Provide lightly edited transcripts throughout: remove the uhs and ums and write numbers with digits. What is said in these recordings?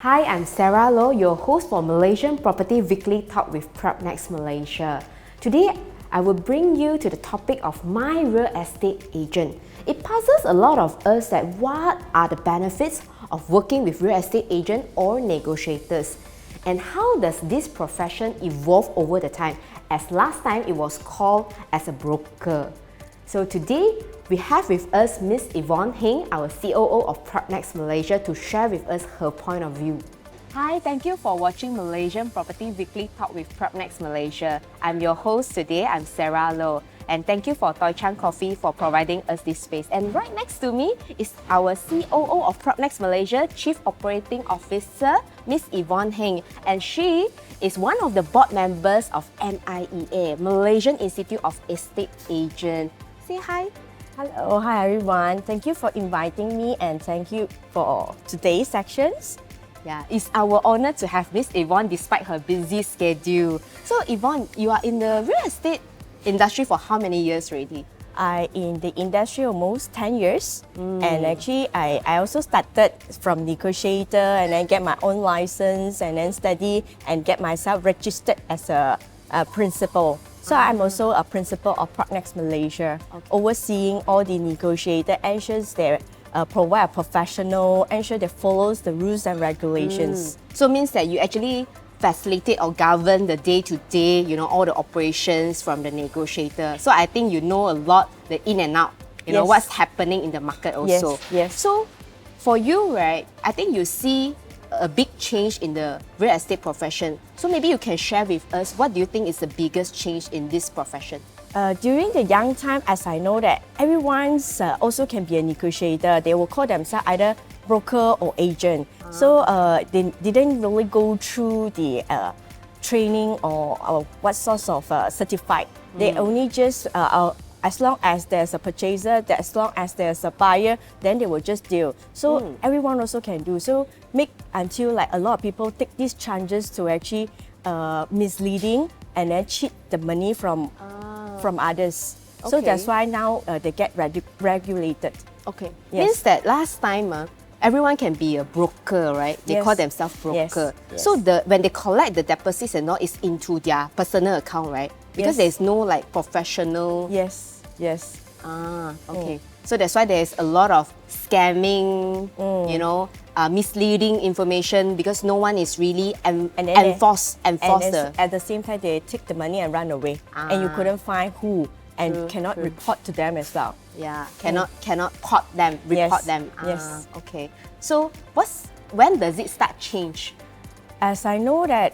Hi, I'm Sara Low, your host for Malaysian Property Weekly Talk with PropNex Malaysia. Today, I will bring you to the topic of my real estate agent. It puzzles a lot of us that what are the benefits of working with real estate agent or negotiators, and how does this profession evolve over the time, as last time it was called as a broker. So today, we have with us Miss Evon Heng, our COO of PropNex Malaysia, to share with us her point of view. Hi, thank you for watching Malaysian Property Weekly Talk with PropNex Malaysia. I'm your host today, I'm Sara Low. And thank you for Toy Chan Coffee for providing us this space. And right next to me is our COO of PropNex Malaysia, Chief Operating Officer, Miss Evon Heng. And she is one of the board members of MIEA, Malaysian Institute of Estate Agents. Say hi. Hello, hi everyone. Thank you for inviting me and thank you for today's sections. Yeah, it's our honor to have Miss Evon despite her busy schedule. So Evon, you are in the real estate industry for how many years already? I in the industry almost 10 years and actually I also started from negotiator and then get my own license and then study and get myself registered as a principal. So I'm also a principal of PropNex Malaysia, overseeing all the negotiator, ensures they provide a professional, ensure they follows the rules and regulations. So it means that you actually facilitate or govern the day-to-day, all the operations from the negotiator. So I think you know a lot, the in and out, know what's happening in the market also. Yes. So for you, right, I think you see a big change in the real estate profession. So maybe you can share with us, what do you think is the biggest change in this profession? During the young time, as I know that everyone's also can be a negotiator, they will call themselves either broker or agent. So they didn't really go through the training or what sorts of certified. They only just as long as there's a purchaser, as long as there's a buyer, then they will just deal. So everyone also can do. So make until like a lot of people take these chances to actually misleading and then cheat the money from others. So that's why now they get regulated. Okay. Means that last time everyone can be a broker, right? They call themselves broker. Yes. So when they collect the deposits and all, it's into their personal account, right? Because there's no like professional. Yes. Okay. So that's why there's a lot of scamming, misleading information because no one is really enforce at the same time they take the money and run away, and you couldn't find who and cannot report to them as well. Yeah, cannot report them. Yes. Okay. So when does it start change? As I know that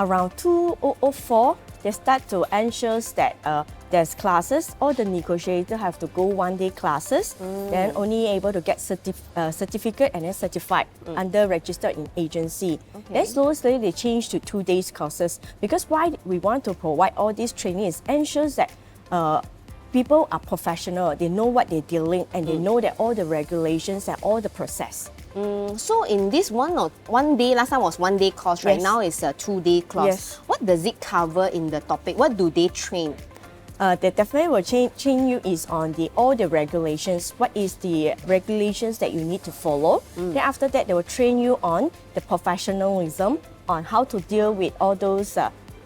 around 2004, they start to ensure that there's classes. All the negotiators have to go one-day classes, then only able to get certificate and then certified under registered in agency. Then slowly they change to 2 days courses because why we want to provide all these training is ensures that people are professional, they know what they're dealing and they know that all the regulations and all the process. So in this one day, last time was 1 day course, right? Now it's a 2 day course. Yes. What does it cover in the topic? What do they train? They definitely will train you is on all the regulations. What is the regulations that you need to follow? Then after that, they will train you on the professionalism, on how to deal with all those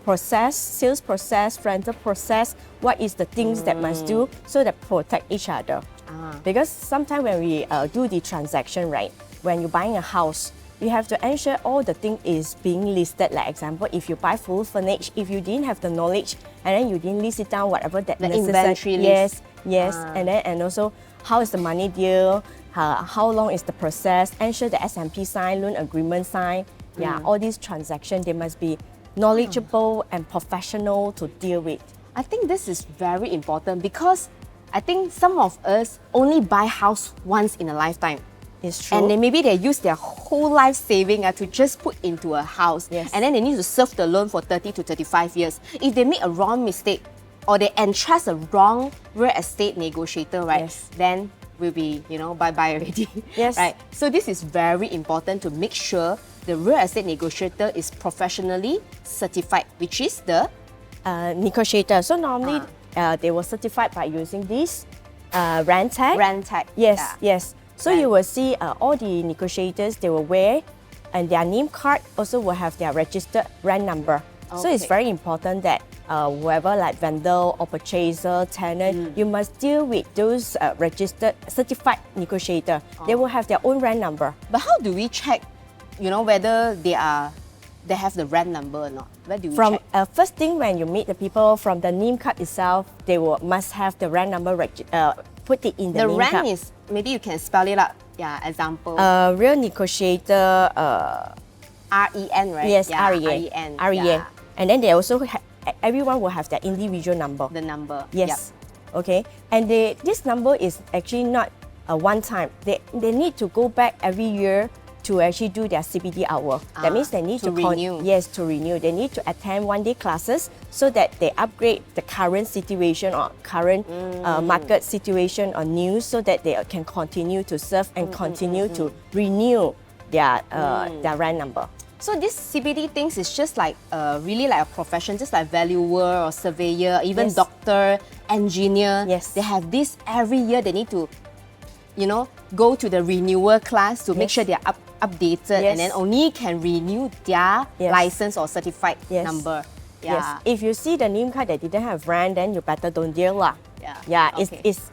process, sales process, rental process. What is the things that must do so that protect each other? Because sometimes when we do the transaction, right, when you're buying a house, you have to ensure all the thing is being listed. Like example, if you buy full furniture, if you didn't have the knowledge and then you didn't list it down, whatever that the necessary. Inventory list. Yes. And also how is the money deal? How long is the process? Ensure the SMP sign, loan agreement sign. Yeah, all these transactions they must be knowledgeable and professional to deal with. I think this is very important because I think some of us only buy house once in a lifetime. It's true. And then maybe they use their whole life saving to just put into a house. Yes. And then they need to serve the loan for 30 to 35 years. If they make a wrong mistake or they entrust a wrong real estate negotiator, right? Then we'll be, bye-bye already. Yes. Right? So this is very important to make sure the real estate negotiator is professionally certified, which is the negotiator. So normally they were certified by using this RANTAG. RANTAG. Yes. So you will see all the negotiators, they will wear and their name card also will have their registered rent number. So it's Okay. very important that whoever like vendor or purchaser, tenant, you must deal with those registered, certified negotiator. They will have their own rent number. But how do we check, whether they have the rent number or not? Where do we From check? first thing when you meet the people, from the name card itself, they must have the rent number put it in the The name rent card. is, maybe you can spell it out. Yeah, example. Real negotiator, REN, right? yes, yeah, REN. REN. Yeah, And then they also everyone will have their individual number. the number. Yes. Okay. And this number is actually not a one time. They need to go back every year to actually do their CPD hour. That means they need to to renew. Yes, to renew. They need to attend one-day classes so that they upgrade the current situation or current market situation or news so that they can continue to serve and continue to renew their rent number. So this CPD things is just like really like a profession, just like valuer or surveyor, even Yes. doctor, engineer. Yes. They have this every year. They need to, go to the renewal class to make Yes. sure they are updated, Yes. and then only can renew their Yes. license or certified Yes. number. Yeah. Yes. If you see the name card that didn't have rent, then you better don't deal lah. Yeah. Yeah. Okay. It's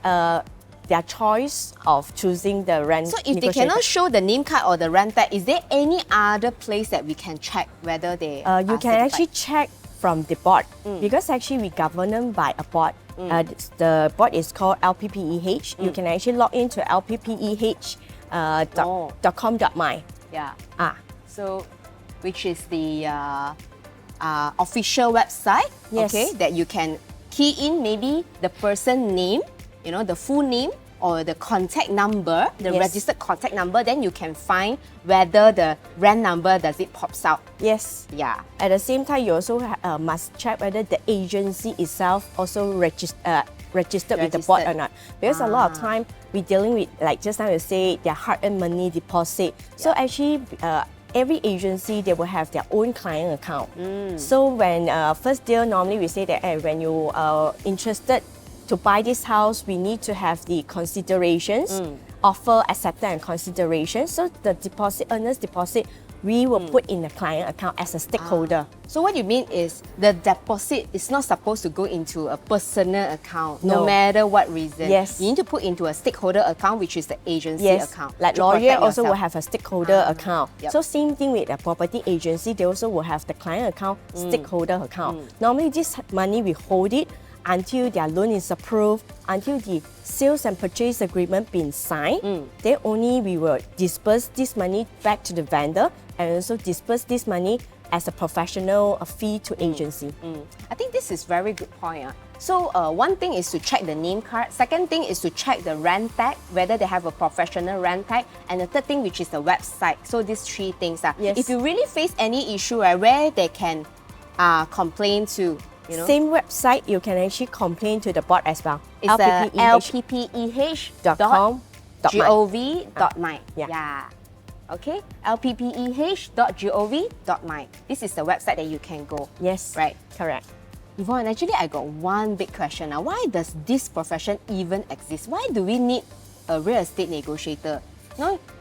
their choice of choosing the rent. So if they negotiator. cannot show the name card or the rent tag, is there any other place that we can check whether they are you can certified? actually check from the board because actually we govern them by a board. The board is called LPPEH. You can actually log into lppeh.com.my. Yeah. So Which is the official website, Yes. okay, that you can key in maybe the person name, the full name or the contact number, the Yes. registered contact number, then you can find whether the rent number does it pops out. yes. Yeah. At the same time, you also must check whether the agency itself also registered with the board or Registered. not. Because a lot of time we're dealing with, like just now you say, their hard-earned money deposit. So actually, every agency, they will have their own client account. So when first deal, normally we say that when you are interested to buy this house, we need to have the considerations, offer, acceptance, and consideration. So the deposit, earnest deposit, we will put in the client account as a stakeholder. So what you mean is the deposit is not supposed to go into a personal account, no No. matter what reason. Yes. You need to put into a stakeholder account, which is the agency Yes, account. like to lawyer protect also will yourself. have a stakeholder account. Yep. So same thing with a property agency, they also will have the client account, stakeholder account. Normally this money we hold it until their loan is approved, until the sales and purchase agreement been signed. Then only we will disperse this money back to the vendor and also disperse this money as a professional fee to agency. I think this is very good point. So one thing is to check the name card. Second thing is to check the rent tag, whether they have a professional rent tag. And the third thing, which is the website. So these three things. Yes. If you really face any issue, where they can complain to, Same website, you can actually complain to the board as well. it's lppeh.gov.my. Yeah. Okay, lppeh.gov.my. This is the website that you can go. Yes, Right. correct. Yvonne, actually, I got one big question now. Why does this profession even exist? Why do we need a real estate negotiator?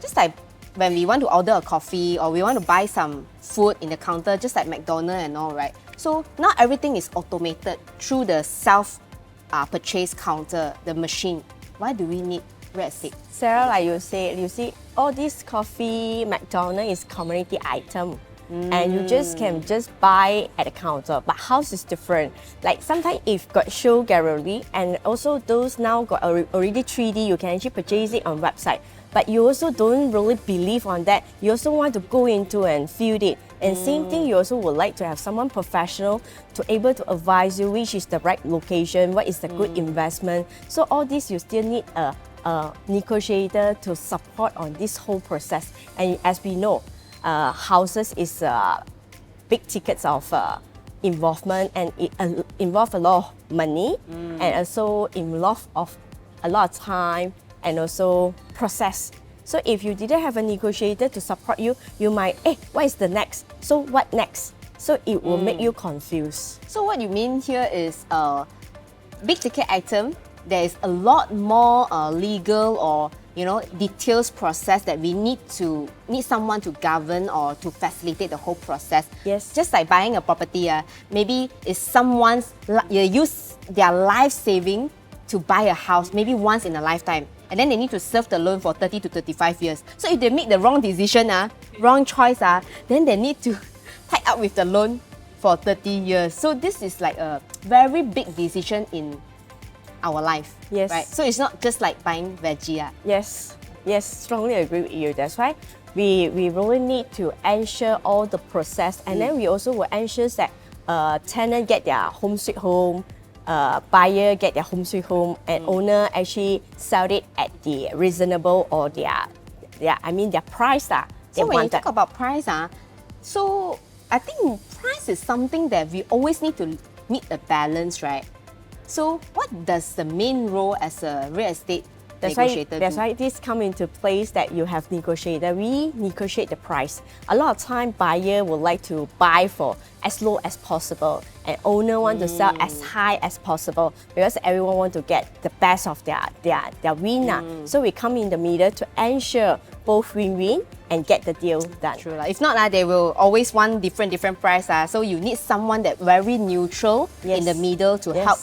Just like when we want to order a coffee or we want to buy some food in the counter, just like McDonald's and all, right? So now everything is automated through the self-purchase counter, the machine. Why do we need real estate? Sarah, like you see, all this coffee, McDonald's is community item. And you can buy at the counter. But house is different. Like sometimes if got show gallery and also those now got already 3D, you can actually purchase it on website. But you also don't really believe on that. You also want to go into and feel it. And same thing, you also would like to have someone professional to able to advise you which is the right location, what is the good investment. So all this you still need a negotiator to support on this whole process. And as we know, houses is big tickets of involvement and it involve a lot of money and also involve of a lot of time and also process. So if you didn't have a negotiator to support you, you might, what is the next? So what next? So it will make you confused. So what you mean here is big ticket item, there is a lot more legal or details process that we need someone to govern or to facilitate the whole process. Yes. Just like buying a property, maybe it's someone's use their life saving to buy a house, maybe once in a lifetime, and then they need to serve the loan for 30 to 35 years. So if they make the wrong decision, wrong choice, then they need to tie up with the loan for 30 years. So this is like a very big decision in our life. Yes. Right? So it's not just like buying veggie. Yes, strongly agree with you. That's why we really need to ensure all the process, and then we also will ensure that tenant get their home sweet home, buyer get their home sweet home, and owner actually sell it at the reasonable or their price So when you talk about price, so I think price is something that we always need to meet a balance, right? So what does the main role as a real estate negotiator do? That's why this come into place that you have negotiator. We negotiate the price. A lot of time buyer would like to buy for as low as possible, and owner want to sell as high as possible because everyone want to get the best of their winner. So we come in the middle to ensure both win-win and get the deal done. True. If not, they will always want different price. So you need someone that very neutral in the middle to help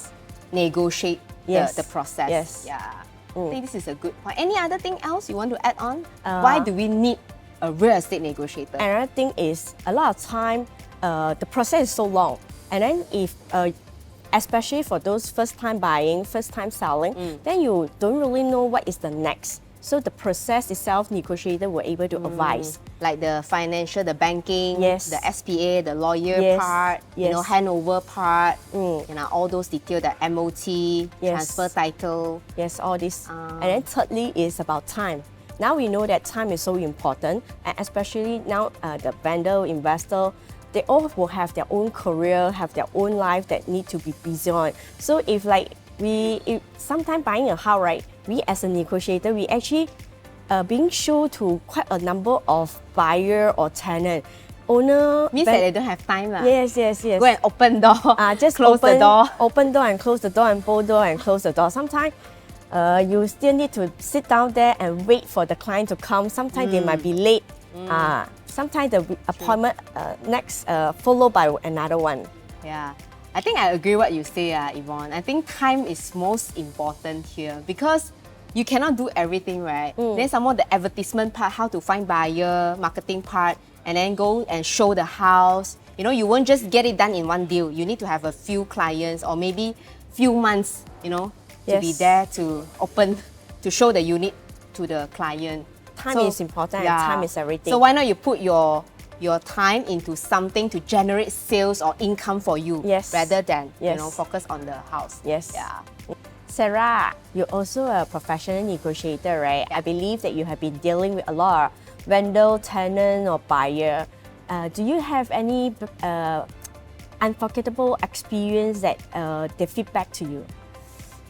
negotiate the process. Yes. Yeah. I think this is a good point. Any other thing else you want to add on? Why do we need a real estate negotiator? Another thing is a lot of time the process is so long, and then if especially for those first time buying, first time selling, then you don't really know what is the next. So the process itself, negotiator were able to advise. Like the financial, the banking, Yes. the SPA, the lawyer Yes. part, Yes. handover part, all those details, the MOT, Yes. transfer title. Yes, all this. And then thirdly is about time. Now we know that time is so important, and especially now the vendor, investor, they all will have their own career, have their own life that need to be busy on. So if sometimes buying a house, right, we as a negotiator, we actually being shown to quite a number of buyer or tenant. Owner Means that they don't have time. Yes. Go and open door, Just close the door. Open door and close the door, and both door and close the door. Sometimes you still need to sit down there and wait for the client to come. Sometimes they might be late. Sometimes the appointment next followed by another one. Yeah. I think I agree what you say, Evon. I think time is most important here because you cannot do everything, right? Then some of the advertisement part, how to find buyer, marketing part, and then go and show the house. You won't just get it done in one deal. You need to have a few clients or maybe few months, to be there to show the unit to the client. Time is important, and time is everything. So why not you put your time into something to generate sales or income for you, rather than focus on the house. Yes. Yeah. Sarah, you're also a professional negotiator, right? I believe that you have been dealing with a lot of vendor, tenant, or buyer. Do you have any unforgettable experience that they feedback to you?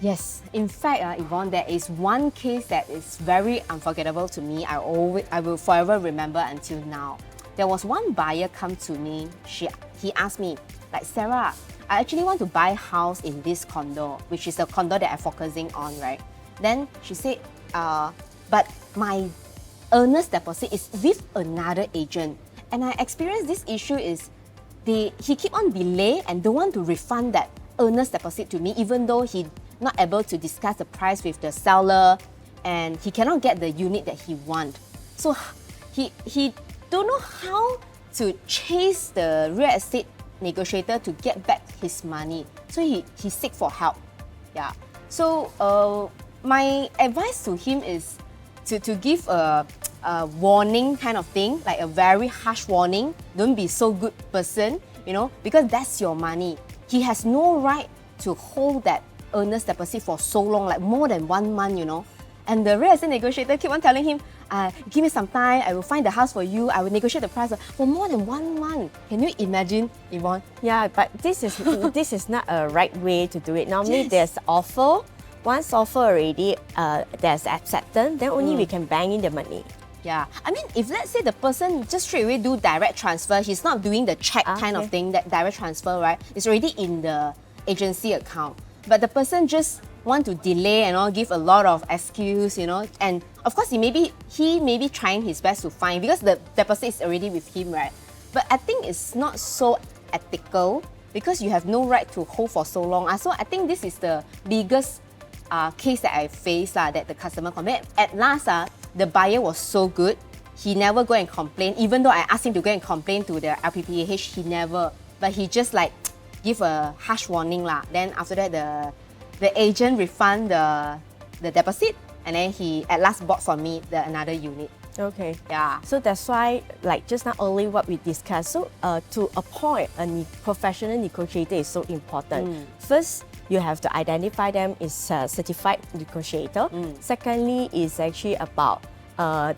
Yes, in fact, Evon, there is one case that is very unforgettable to me. I will forever remember until now. There was one buyer come to me. He asked me, like, Sarah, I actually want to buy a house in this condo, which is the condo that I'm focusing on, right? Then she said, but my earnest deposit is with another agent. And I experienced this issue is he keep on delay and don't want to refund that earnest deposit to me, even though he not able to discuss the price with the seller and he cannot get the unit that he want. So he don't know how to chase the real estate negotiator to get back his money. So he seek for help. Yeah. So my advice to him is to give a warning kind of thing, like a very harsh warning. Don't be so good person, because that's your money. He has no right to hold that earnest deposit for so long, like more than 1 month, And the real estate negotiator keep on telling him, give me some time, I will find the house for you, I will negotiate the price for more than 1 month. Can you imagine, Evon? Yeah, but this is not a right way to do it. Normally there's offer. Once offer already, there's acceptance, then only we can bang in the money. Yeah, I mean, if let's say the person just straight away do direct transfer, he's not doing the check kind of thing, that direct transfer, right? It's already in the agency account. But the person just want to delay and all, give a lot of excuse, you know. And of course, he may be trying his best to find, because the deposit is already with him, right? But I think it's not so ethical, because you have no right to hold for so long. So I think this is the biggest case that I faced, that the customer complained. At last, the buyer was so good. He never go and complain. Even though I asked him to go and complain to the LPPAH, he never. But he just like give a harsh warning. Then after that, the agent refund the deposit, and then he at last bought for me another unit. Okay. Yeah. So that's why, like just now only what we discussed. So to appoint a professional negotiator is so important. First, you have to identify them as a certified negotiator. Secondly, is actually about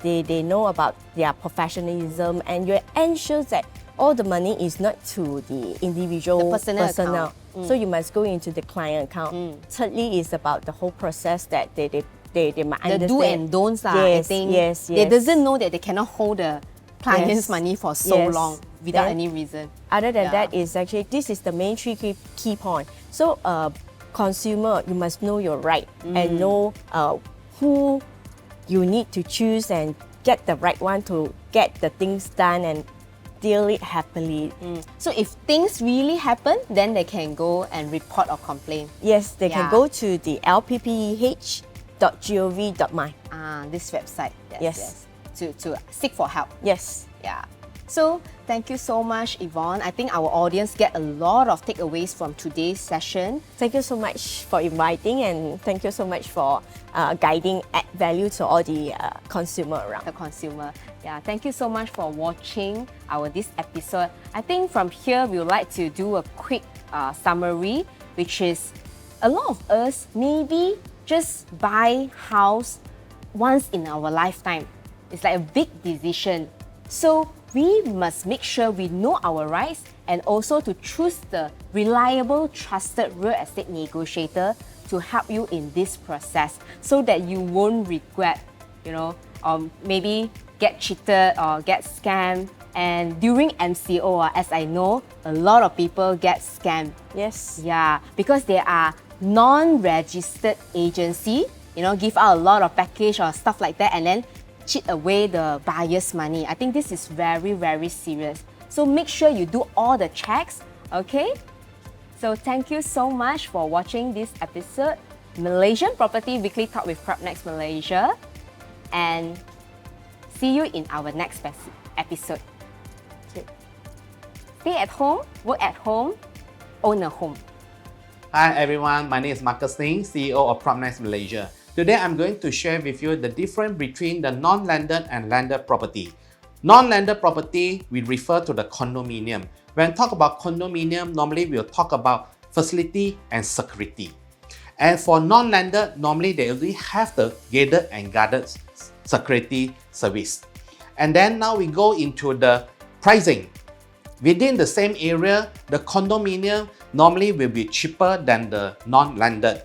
they know about their professionalism, and you ensure that all the money is not to the individual personal account. So you must go into the client account. Thirdly, is about the whole process that they might understand. The do and don'ts, yes, I think. Yes. They doesn't know that they cannot hold the client's money for so Yes. long without Then, any reason. Other than that, is actually this is the main three key point. So consumer, you must know your right and know who you need to choose and get the right one to get the things done and deal it happily. So if things really happen, then they can go and report or complain. Yes, they can Yeah. go to the lppeh.gov.my. This website. Yes. To seek for help. Yes. Yeah. So thank you so much, Evon. I think our audience get a lot of takeaways from today's session. Thank you so much for inviting, and thank you so much for guiding add value to all the consumer around. The consumer. Yeah, thank you so much for watching this episode. I think from here we would like to do a quick summary, which is a lot of us maybe just buy house once in our lifetime. It's like a big decision. So we must make sure we know our rights, and also to choose the reliable, trusted real estate negotiator to help you in this process, so that you won't regret, maybe get cheated or get scammed. And during MCO, as I know, a lot of people get scammed. Yes. Yeah, because they are non-registered agency, give out a lot of package or stuff like that, and then cheat away the buyer's money. I think this is very, very serious. So make sure you do all the checks, okay? So thank you so much for watching this episode, Malaysian Property Weekly Talk with PropNex Malaysia, and see you in our next episode. Okay. Stay at home, work at home, own a home. Hi everyone, my name is Marcus Singh, CEO of PropNex Malaysia. Today I'm going to share with you the difference between the non-landed and landed property. Non-landed property, we refer to the condominium. When talk about condominium, normally we'll talk about facility and security. And for non-landed, normally they already have the gated and guarded security service. And then now we go into the pricing. Within the same area, the condominium normally will be cheaper than the non-landed.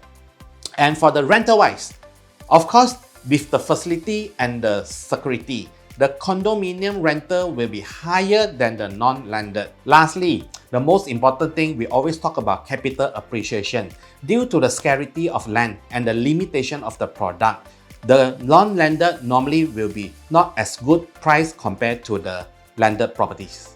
And for the rental-wise, of course, with the facility and the security, the condominium rental will be higher than the non-landed. Lastly, the most important thing, we always talk about capital appreciation. Due to the scarcity of land and the limitation of the product, the non-landed normally will be not as good price compared to the landed properties.